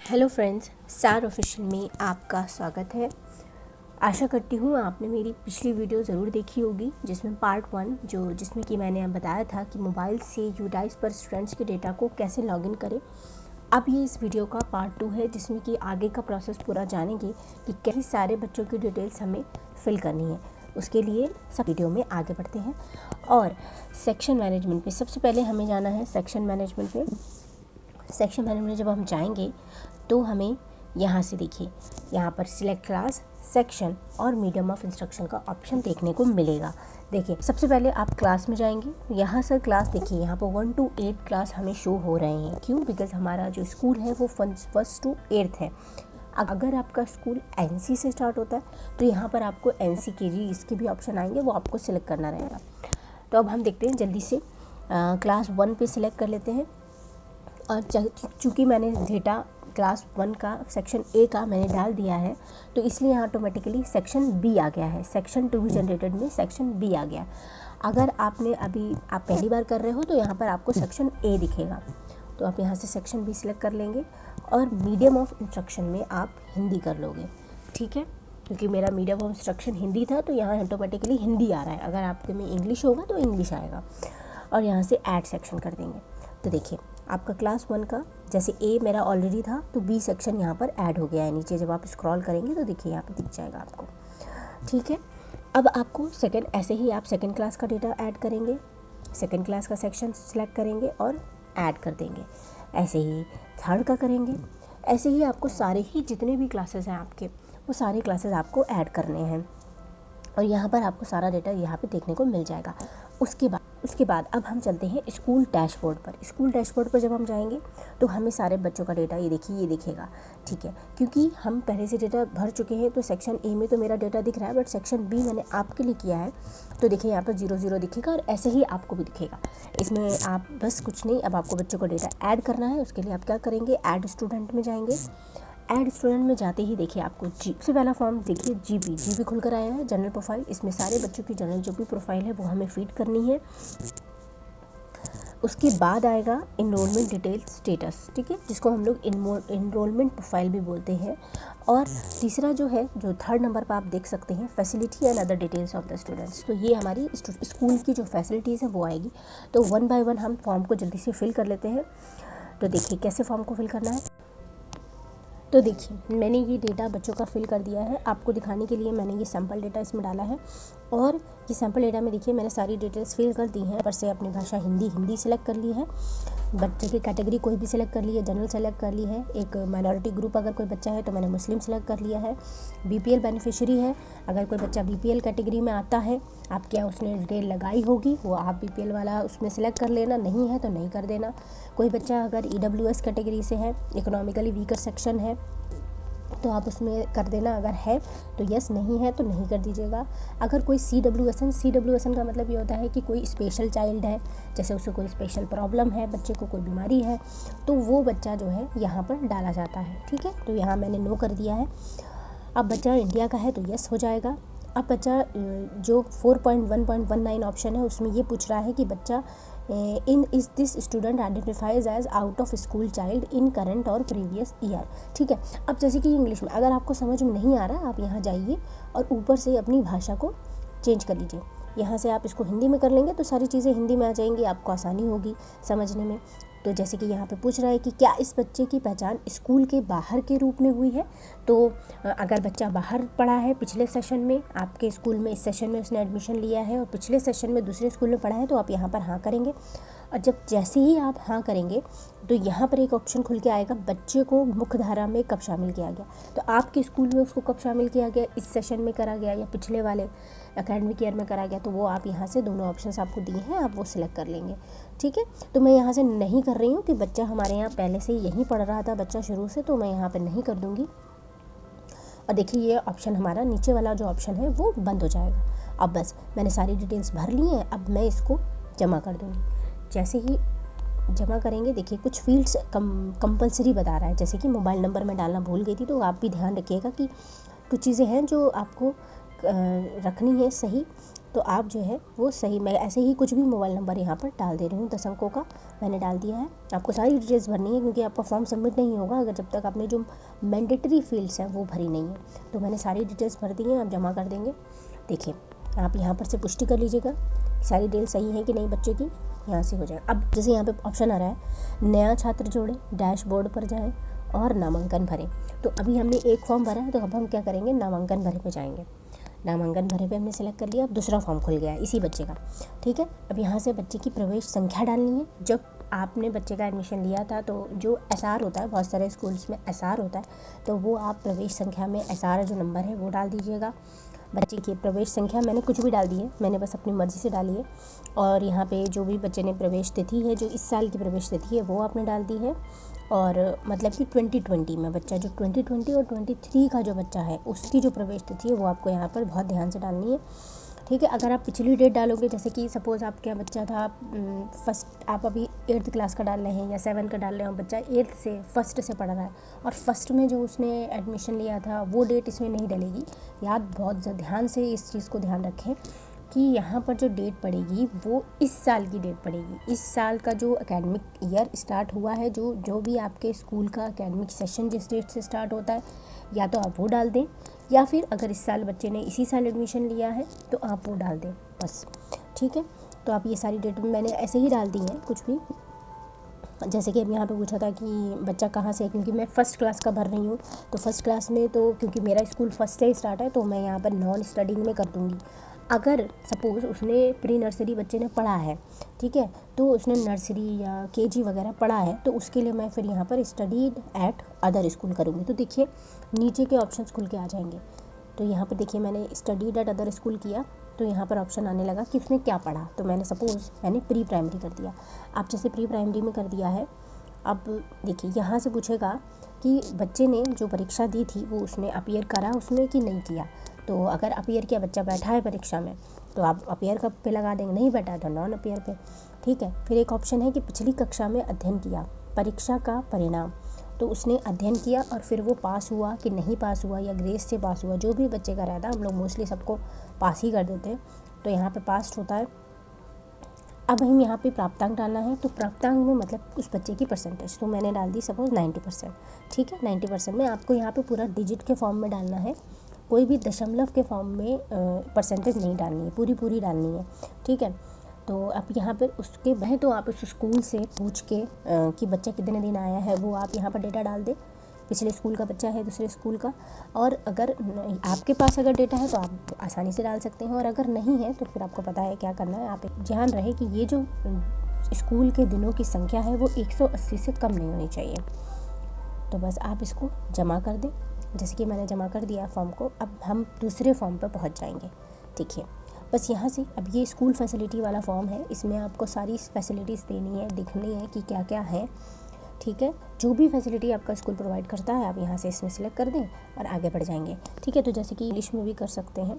Hello friends, star official में आपका स्वागत है। आशा करती हूँ आपने मेरी पिछली वीडियो ज़रूर देखी होगी जिसमें पार्ट 1 जिसमें कि मैंने बताया था कि मोबाइल से यूडाइस पर स्टूडेंट्स के डेटा को कैसे लॉगिन करें। अब ये इस वीडियो का पार्ट 2 है जिसमें कि आगे का प्रोसेस पूरा जानेंगे कि कैसे सारे बच्चों की डिटेल्स हमें फिल करनी है। उसके लिए सब वीडियो में आगे बढ़ते हैं और सेक्शन मैनेजमेंट पे सबसे पहले हमें जाना है। सेक्शन मैनेजमेंट में जब हम जाएंगे तो हमें यहाँ से देखिए, यहाँ पर सिलेक्ट क्लास, सेक्शन और मीडियम ऑफ इंस्ट्रक्शन का ऑप्शन देखने को मिलेगा। देखिए, सबसे पहले आप क्लास में जाएंगे। यहाँ से क्लास देखिए, यहाँ पर 1 to 8 क्लास हमें शो हो रहे हैं। क्यों? बिकॉज हमारा जो स्कूल है वो 1st to 8th है। अगर आपका स्कूल NC से स्टार्ट होता है तो यहाँ पर आपको NC KG इसके भी ऑप्शन आएंगे, वो आपको सिलेक्ट करना रहेगा। तो अब हम देखते हैं जल्दी से क्लास 1 पे सिलेक्ट कर लेते हैं। और चूँकि मैंने डेटा क्लास 1 का सेक्शन A का मैंने डाल दिया है तो इसलिए यहाँ ऑटोमेटिकली सेक्शन B आ गया है। सेक्शन 2 जनरेटेड में सेक्शन B आ गया। अगर आप पहली बार कर रहे हो तो यहाँ पर आपको सेक्शन A दिखेगा, तो आप यहाँ से सेक्शन B सिलेक्ट कर लेंगे और मीडियम ऑफ इंस्ट्रक्शन में आप हिंदी कर लोगे। ठीक है, क्योंकि मेरा मीडियम ऑफ इंस्ट्रक्शन हिंदी था तो यहाँ ऑटोमेटिकली हिंदी आ रहा है। अगर आपके में इंग्लिश होगा तो इंग्लिश आएगा और यहाँ से ऐड सेक्शन कर देंगे। तो देखिए, आपका क्लास 1 का जैसे A मेरा ऑलरेडी था तो B सेक्शन यहाँ पर ऐड हो गया है। नीचे जब आप स्क्रॉल करेंगे तो देखिए यहाँ पे दिख जाएगा आपको। ठीक है, अब आपको ऐसे ही आप सेकंड क्लास का डेटा ऐड करेंगे, सेकंड क्लास का सेक्शन सिलेक्ट करेंगे और ऐड कर देंगे। ऐसे ही थर्ड का करेंगे। ऐसे ही आपको सारे ही जितने भी क्लासेस हैं आपके, वो सारे क्लासेस आपको ऐड करने हैं और यहाँ पर आपको सारा डेटा यहाँ पे देखने को मिल जाएगा। उसके बाद अब हम चलते हैं स्कूल डैशबोर्ड पर। स्कूल डैशबोर्ड पर जब हम जाएंगे तो हमें सारे बच्चों का डेटा ये दिखेगा। ठीक है, क्योंकि हम पहले से डेटा भर चुके हैं तो सेक्शन A में तो मेरा डेटा दिख रहा है, बट सेक्शन B मैंने आपके लिए किया है तो देखिए यहाँ पर 0 दिखेगा और ऐसे ही आपको भी दिखेगा। इसमें आप बस कुछ नहीं, अब आपको बच्चों का डेटा ऐड करना है। उसके लिए आप क्या करेंगे, ऐड स्टूडेंट में जाएंगे। ऐड स्टूडेंट में जाते ही देखिए आपको सबसे पहला फॉर्म देखिए जीबी खुलकर आया है, जनरल प्रोफाइल। इसमें सारे बच्चों की जनरल जो भी प्रोफाइल है वो हमें फीड करनी है। उसके बाद आएगा इनरोलमेंट डिटेल स्टेटस, ठीक है, जिसको हम लोग इनरोलमेंट प्रोफाइल भी बोलते हैं। और तीसरा जो थर्ड नंबर पर आप देख सकते हैं, facility and other details of the students. तो ये हमारी स्कूल की जो फैसिलिटीज़ हैं वो आएगी। तो 1 by 1 हम फॉर्म को जल्दी से फिल कर लेते हैं। तो देखिए कैसे फॉर्म को फिल करना है। तो देखिए, मैंने ये डेटा बच्चों का फिल कर दिया है। आपको दिखाने के लिए मैंने ये सैम्पल डेटा इसमें डाला है और ये सैम्पल डेटा में देखिए मैंने सारी डिटेल्स फिल कर दी हैं। पर से अपनी भाषा हिंदी सेलेक्ट कर ली है, बच्चे की कैटेगरी कोई भी सिलेक्ट कर ली है, जनरल सेलेक्ट कर ली है, एक माइनॉरिटी ग्रुप अगर कोई बच्चा है तो मैंने मुस्लिम सेलेक्ट कर लिया है, BPL बेनिफिशियरी है। अगर कोई बच्चा BPL कैटेगरी में आता है, आपके यहाँ उसने डिटेल लगाई होगी, वो आप BPL वाला उसमें सेलेक्ट कर लेना, नहीं है तो नहीं कर देना। कोई बच्चा अगर EWS कैटेगरी से है, इकोनॉमिकली वीकर सेक्शन है, तो आप उसमें कर देना, अगर है तो यस, नहीं है तो नहीं कर दीजिएगा। अगर कोई CWSN का मतलब ये होता है कि कोई स्पेशल चाइल्ड है, जैसे उसे कोई स्पेशल प्रॉब्लम है, बच्चे को कोई बीमारी है, तो वो बच्चा जो है यहाँ पर डाला जाता है। ठीक है, तो यहाँ मैंने नो कर दिया है। अब बच्चा इंडिया का है तो यस हो जाएगा। अब बच्चा जो 4.1.19 ऑप्शन है उसमें ये पूछ रहा है कि बच्चा is this student identifies as out of school child in current और प्रीवियस ईयर। ठीक है, अब जैसे कि इंग्लिश में अगर आपको समझ में नहीं आ रहा, आप यहाँ जाइए और ऊपर से अपनी भाषा को चेंज कर लीजिए। यहाँ से आप इसको हिंदी में कर लेंगे तो सारी चीज़ें हिंदी में आ जाएंगी, आपको आसानी होगी समझने में। तो जैसे कि यहाँ पे पूछ रहा है कि क्या इस बच्चे की पहचान स्कूल के बाहर के रूप में हुई है। तो अगर बच्चा बाहर पढ़ा है, पिछले सेशन में आपके स्कूल में, इस सेशन में उसने एडमिशन लिया है और पिछले सेशन में दूसरे स्कूल में पढ़ा है, तो आप यहाँ पर हाँ करेंगे। और जैसे ही आप हाँ करेंगे तो यहाँ पर एक ऑप्शन खुल के आएगा, बच्चे को मुख्य धारा में कब शामिल किया गया। तो आपके स्कूल में उसको कब शामिल किया गया, इस सेशन में करा गया या पिछले वाले एकेडमिक ईयर में करा गया, तो वो आप यहाँ से दोनों ऑप्शंस आपको दिए हैं, आप वो सिलेक्ट कर लेंगे। ठीक है, तो मैं यहाँ से नहीं कर रही हूँ कि बच्चा हमारे यहाँ पहले से यहीं पढ़ रहा था, बच्चा शुरू से, तो मैं यहाँ पर नहीं कर दूँगी। और देखिए ये ऑप्शन हमारा नीचे वाला जो ऑप्शन है वो बंद हो जाएगा। अब बस मैंने सारी डिटेल्स भर ली हैं, अब मैं इसको जमा कर दूँगी। जैसे ही जमा करेंगे देखिए कुछ फील्ड्स कंपलसरी बता रहा है, जैसे कि मोबाइल नंबर मैं डालना भूल गई थी, तो आप भी ध्यान रखिएगा कि कुछ चीज़ें हैं जो आपको रखनी है सही। तो आप जो है वो सही, मैं ऐसे ही कुछ भी मोबाइल नंबर यहाँ पर डाल दे रही हूँ, 10 अंकों का मैंने डाल दिया है। आपको सारी डिटेल्स भरनी है क्योंकि आपका फॉर्म सबमिट नहीं होगा अगर जब तक आपने जो मैंडेटरी फील्ड्स हैं वो भरी नहीं है। तो मैंने सारी डिटेल्स भर दी हैं, आप जमा कर देंगे। देखिए आप यहाँ पर से पुष्टि कर लीजिएगा सारी डिटेल सही है कि नहीं बच्चे की, यहाँ से हो जाएगा। अब जैसे यहाँ पे ऑप्शन आ रहा है नया छात्र जोड़ें, डैशबोर्ड पर जाएं और नामांकन भरें। तो अभी हमने एक फॉर्म भरा है, तो अब हम क्या करेंगे, नामांकन भरे पे जाएंगे। नामांकन भरे पे हमने सेलेक्ट कर लिया। अब दूसरा फॉर्म खुल गया है इसी बच्चे का, ठीक है। अब यहाँ से बच्चे की प्रवेश संख्या डालनी है। जब आपने बच्चे का एडमिशन लिया था तो जो एसआर होता है, बहुत सारे स्कूल्स में एसआर होता है, तो वो आप प्रवेश संख्या में एसआर जो नंबर है वो डाल दीजिएगा। बच्चे की प्रवेश संख्या मैंने कुछ भी डाल दी है, मैंने बस अपनी मर्ज़ी से डाली है। और यहाँ पे जो भी बच्चे ने प्रवेश तिथि है, जो इस साल की प्रवेश तिथि है वो आपने डाल दी है। और मतलब कि 2020 में बच्चा, जो 2020 और 23 का जो बच्चा है उसकी जो प्रवेश तिथि है वो आपको यहाँ पर बहुत ध्यान से डालनी है, ठीक है। अगर आप पिछली डेट डालोगे, जैसे कि सपोज़ आपके यहाँ बच्चा था फर्स्ट, आप अभी 8th क्लास का डाल रहे हैं या 7 का डाल रहे हो, बच्चा 8th से फर्स्ट से पढ़ रहा है और फर्स्ट में जो उसने एडमिशन लिया था वो डेट इसमें नहीं डलेगी। याद बहुत ध्यान से इस चीज़ को ध्यान रखें कि यहाँ पर जो डेट पड़ेगी वो इस साल की डेट पड़ेगी। इस साल का जो एकेडमिक ईयर स्टार्ट हुआ है, जो भी आपके स्कूल का एकेडमिक सेशन जिस डेट से स्टार्ट होता है, या तो आप वो डाल दें, या फिर अगर इस साल बच्चे ने इसी साल एडमिशन लिया है तो आप वो डाल दें बस, ठीक है। तो आप ये सारी डेट मैंने ऐसे ही डाल दी हैं कुछ भी। जैसे कि अब यहाँ पे पूछा था कि बच्चा कहाँ से है, क्योंकि मैं फ़र्स्ट क्लास का भर रही हूँ, तो फर्स्ट क्लास में तो क्योंकि मेरा स्कूल फर्स्ट से ही स्टार्ट है तो मैं यहाँ पर नॉन स्टडिंग में कर दूँगी। अगर सपोज़ उसने प्री नर्सरी बच्चे ने पढ़ा है, ठीक है, तो उसने नर्सरी या केजी वगैरह पढ़ा है, तो उसके लिए मैं फिर यहाँ पर स्टडीड एट अदर स्कूल करूँगी। तो देखिए नीचे के ऑप्शंस खुल के आ जाएंगे। तो यहाँ पर देखिए मैंने स्टडीड एट अदर स्कूल किया तो यहाँ पर ऑप्शन आने लगा कि उसने क्या पढ़ा। तो मैंने सपोज़ मैंने प्री प्राइमरी कर दिया। आप जैसे प्री प्राइमरी में कर दिया है, अब देखिए यहाँ से पूछेगा कि बच्चे ने जो परीक्षा दी थी वो उसने अपीयर करा उसमें कि नहीं किया। तो अगर अपीयर किया, बच्चा बैठा है परीक्षा में, तो आप अपीयर का पे लगा देंगे, नहीं बैठा है तो नॉन अपीयर पे, ठीक है। फिर एक ऑप्शन है कि पिछली कक्षा में अध्ययन किया, परीक्षा का परिणाम, तो उसने अध्ययन किया और फिर वो पास हुआ कि नहीं पास हुआ या ग्रेस से पास हुआ, जो भी बच्चे का रहता है, हम लोग मोस्टली सबको पास ही कर देते हैं, तो यहाँ पे पास होता है। अब हम यहाँ पे प्राप्तांक डालना है, तो प्राप्तांक में मतलब उस बच्चे की परसेंटेज, तो मैंने डाल दी सपोज़ 90%, ठीक है। 90% में आपको यहाँ पे पूरा डिजिट के फॉर्म में डालना है, कोई भी दशमलव के फॉर्म में परसेंटेज नहीं डालनी है, पूरी डालनी है, ठीक है। तो अब यहाँ पर उसके वह तो आप उस स्कूल से पूछ के कि बच्चा कितने दिन आया है वो आप यहाँ पर डेटा डाल दें, पिछले स्कूल का बच्चा है दूसरे स्कूल का। और अगर आपके पास अगर डेटा है तो आप आसानी से डाल सकते हैं, और अगर नहीं है तो फिर आपको पता है क्या करना है। आप ध्यान रहे कि ये जो स्कूल के दिनों की संख्या है वो 180 से कम नहीं होनी चाहिए। तो बस आप इसको जमा कर दें, जैसे कि मैंने जमा कर दिया फॉर्म को। अब हम दूसरे फॉर्म पर पहुंच जाएंगे, देखिए बस यहाँ से। अब ये स्कूल फैसिलिटी वाला फॉर्म है, इसमें आपको सारी फैसिलिटीज़ देनी है, दिखनी है कि क्या क्या है, ठीक है। जो भी फैसिलिटी आपका स्कूल प्रोवाइड करता है आप यहाँ से इसमें सिलेक्ट कर दें और आगे बढ़ जाएंगे, ठीक है। तो जैसे कि इंग्लिश में भी कर सकते हैं,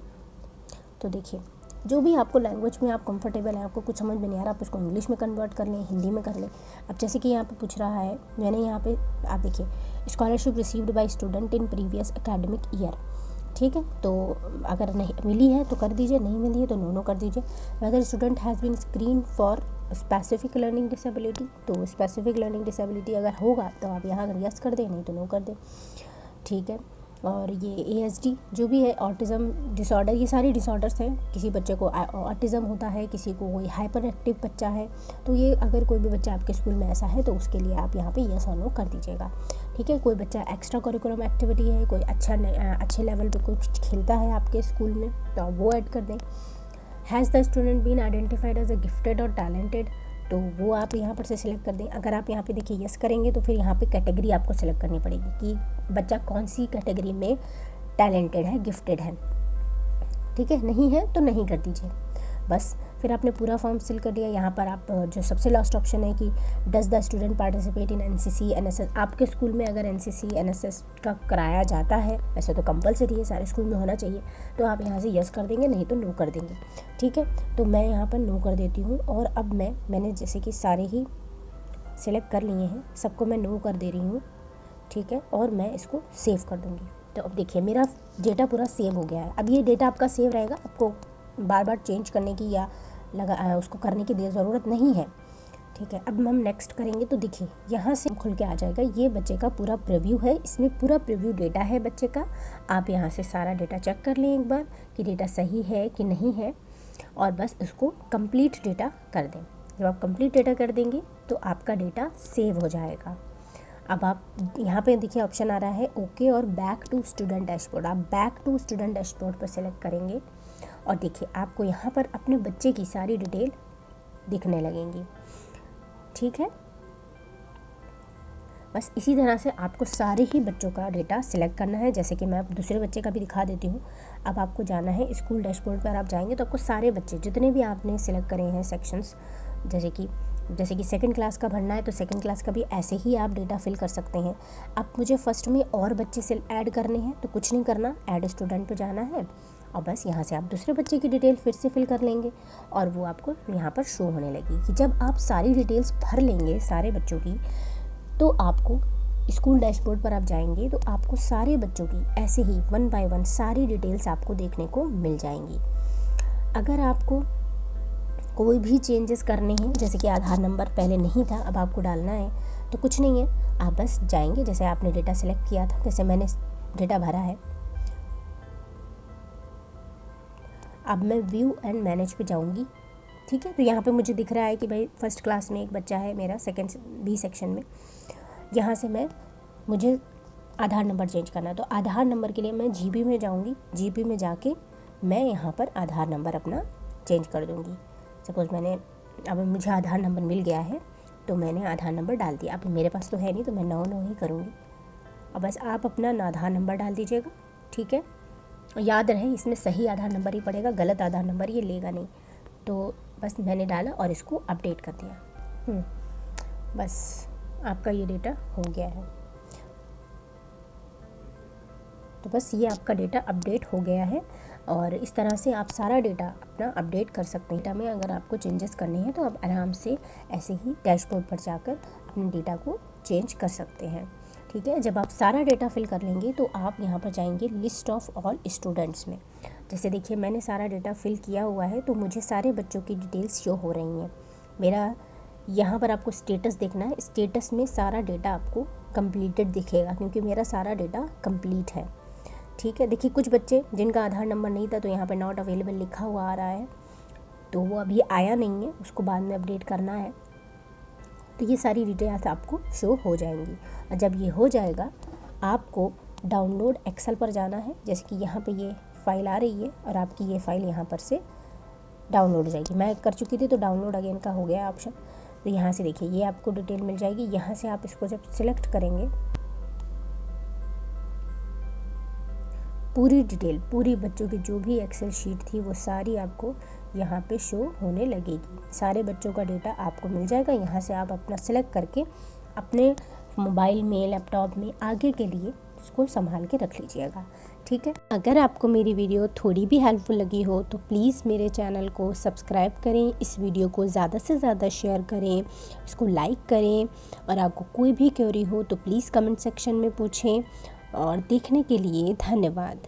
तो देखिए जो भी आपको लैंग्वेज में आप कंफर्टेबल हैं, आपको कुछ समझ में नहीं आ रहा, आप उसको इंग्लिश में कन्वर्ट कर लें, हिंदी में कर लें। अब जैसे कि यहाँ पे पूछ रहा है, मैंने यहाँ पे आप देखिए scholarship received by student in previous academic year, ठीक है। तो अगर नहीं मिली है तो कर दीजिए, नहीं मिली है तो नो कर दीजिए। अगर student has been screen for specific learning disability, तो स्पेसिफिक लर्निंग डिसेबिलिटी अगर होगा तो आप यहाँ अगर यस कर दें, नहीं तो नो कर दें, ठीक है। और ये ASD जो भी है, ऑटिज़म डिसऑर्डर, ये सारी डिसऑर्डर्स हैं। किसी बच्चे को ऑटिज़म होता है, किसी को कोई हाइपर एक्टिव बच्चा है, तो ये अगर कोई भी बच्चा आपके स्कूल में ऐसा है तो उसके लिए आप यहाँ पे यस और नो कर दीजिएगा, ठीक है। कोई बच्चा एक्स्ट्रा करिकुलम एक्टिविटी है, कोई अच्छे लेवल पे कुछ खेलता है आपके स्कूल में, तो आप वो ऐड कर दें। Has the student been identified as a gifted और टैलेंटेड, तो वो आप यहाँ पर से सिलेक्ट कर दें। अगर आप यहाँ पे देखिए यस करेंगे तो फिर यहाँ पे कैटेगरी आपको सिलेक्ट करनी पड़ेगी कि बच्चा कौन सी कैटेगरी में टैलेंटेड है, गिफ्टेड है, ठीक है। नहीं है तो नहीं कर दीजिए, बस। फिर आपने पूरा फॉर्म फिल कर दिया। यहाँ पर आप जो सबसे लास्ट ऑप्शन है कि does the student participate in NCC NSS, आपके स्कूल में अगर NCC NSS का कराया जाता है, वैसे तो कंपलसरी है, सारे स्कूल में होना चाहिए, तो आप यहाँ से यस कर देंगे, नहीं तो नो कर देंगे, ठीक है। तो मैं यहाँ पर नो कर देती हूँ। और अब मैंने जैसे कि सारे ही सिलेक्ट कर लिए हैं, सबको मैं नो कर दे रही हूँ, ठीक है। और मैं इसको सेव कर दूँगी। तो अब देखिए मेरा डेटा पूरा सेव हो गया है। अब ये डेटा आपका सेव रहेगा, आपको बार बार चेंज करने की या उसको करने की ज़रूरत नहीं है। ठीक है, अब हम नेक्स्ट करेंगे तो देखिए यहाँ से खुल के आ जाएगा। ये बच्चे का पूरा प्रीव्यू है, इसमें पूरा प्रीव्यू डेटा है बच्चे का। आप यहाँ से सारा डेटा चेक कर लें एक बार कि डेटा सही है कि नहीं है, और बस उसको कंप्लीट डेटा कर दें। जब आप कंप्लीट डेटा कर देंगे तो आपका डेटा सेव हो जाएगा। अब आप यहाँ पे देखिए ऑप्शन आ रहा है ओके और बैक टू स्टूडेंट डैशबोर्ड। आप बैक टू स्टूडेंट डैशबोर्ड पर सेलेक्ट करेंगे और देखिए आपको यहाँ पर अपने बच्चे की सारी डिटेल दिखने लगेंगी। ठीक है, बस इसी तरह से आपको सारे ही बच्चों का डेटा सिलेक्ट करना है। जैसे कि मैं अब दूसरे बच्चे का भी दिखा देती हूँ। अब आपको जाना है स्कूल डैशबोर्ड पर। आप जाएंगे तो आपको सारे बच्चे जितने भी आपने सिलेक्ट करे हैं सेक्शंस, जैसे कि सेकंड क्लास का भरना है तो सेकंड क्लास का भी ऐसे ही आप डेटा फिल कर सकते हैं। अब मुझे फर्स्ट में और बच्चे से ऐड करने हैं तो कुछ नहीं करना, ऐड स्टूडेंट पे जाना है और बस यहाँ से आप दूसरे बच्चे की डिटेल फिर से फिल कर लेंगे और वो आपको यहाँ पर शो होने लगेगी। जब आप सारी डिटेल्स भर लेंगे सारे बच्चों की, तो आपको स्कूल डैशबोर्ड पर आप जाएंगे तो आपको सारे बच्चों की ऐसे ही 1 बाय 1 सारी डिटेल्स आपको देखने को मिल जाएंगी। अगर आपको कोई भी चेंजेस करने हैं, जैसे कि आधार नंबर पहले नहीं था अब आपको डालना है, तो कुछ नहीं है, आप बस जाएंगे। जैसे आपने डेटा सेलेक्ट किया था, जैसे मैंने डेटा भरा है, अब मैं व्यू एंड मैनेज पे जाऊंगी। ठीक है, तो यहाँ पे मुझे दिख रहा है कि भाई फर्स्ट क्लास में एक बच्चा है मेरा, सेकंड बी सेक्शन में। यहाँ से मुझे आधार नंबर चेंज करना है, तो आधार नंबर के लिए मैं जीबी में जाऊँगी। जीबी में जाके मैं यहाँ पर आधार नंबर अपना चेंज कर दूँगी। सपोज़ अब मुझे आधार नंबर मिल गया है तो मैंने आधार नंबर डाल दिया। अब मेरे पास तो है नहीं तो मैं 9 ही करूँगी। अब बस आप अपना आधार नंबर डाल दीजिएगा। ठीक है, याद रहे इसमें सही आधार नंबर ही पड़ेगा, गलत आधार नंबर ये लेगा नहीं। तो बस मैंने डाला और इसको अपडेट कर दिया। बस आपका ये डेटा हो गया है। तो बस ये आपका डेटा अपडेट हो गया है और इस तरह से आप सारा डेटा अपना अपडेट कर सकते हैं। डेटा में अगर आपको चेंजेस करने हैं तो आप आराम से ऐसे ही डैशबोर्ड पर जाकर अपने डेटा को चेंज कर सकते हैं। ठीक है, जब आप सारा डेटा फिल कर लेंगे तो आप यहाँ पर जाएंगे लिस्ट ऑफ ऑल स्टूडेंट्स में। जैसे देखिए मैंने सारा डेटा फिल किया हुआ है तो मुझे सारे बच्चों की डिटेल्स शो हो रही हैं। मेरा यहाँ पर आपको स्टेटस देखना है, स्टेटस में सारा डेटा आपको कंप्लीटेड दिखेगा क्योंकि मेरा सारा डेटा कंप्लीट है। ठीक है, देखिए कुछ बच्चे जिनका आधार नंबर नहीं था तो यहाँ पे नॉट अवेलेबल लिखा हुआ आ रहा है, तो वो अभी आया नहीं है, उसको बाद में अपडेट करना है। तो ये सारी डिटेल्स आपको शो हो जाएंगी और जब ये हो जाएगा आपको डाउनलोड एक्सेल पर जाना है। जैसे कि यहाँ पे ये फ़ाइल आ रही है और आपकी ये फ़ाइल यहाँ पर से डाउनलोड हो जाएगी। मैं कर चुकी थी तो डाउनलोड अगेन का हो गया ऑप्शन। तो यहाँ से देखिए ये आपको डिटेल मिल जाएगी। यहाँ से आप इसको जब सिलेक्ट करेंगे पूरी डिटेल, पूरी बच्चों की जो भी एक्सेल शीट थी वो सारी आपको यहाँ पे शो होने लगेगी। सारे बच्चों का डेटा आपको मिल जाएगा। यहाँ से आप अपना सेलेक्ट करके अपने मोबाइल में, लैपटॉप में आगे के लिए उसको संभाल के रख लीजिएगा। ठीक है, अगर आपको मेरी वीडियो थोड़ी भी हेल्पफुल लगी हो तो प्लीज़ मेरे चैनल को सब्सक्राइब करें, इस वीडियो को ज़्यादा से ज़्यादा शेयर करें, इसको लाइक करें और आपको कोई भी क्वेरी हो तो प्लीज़ कमेंट सेक्शन में पूछें। और देखने के लिए धन्यवाद।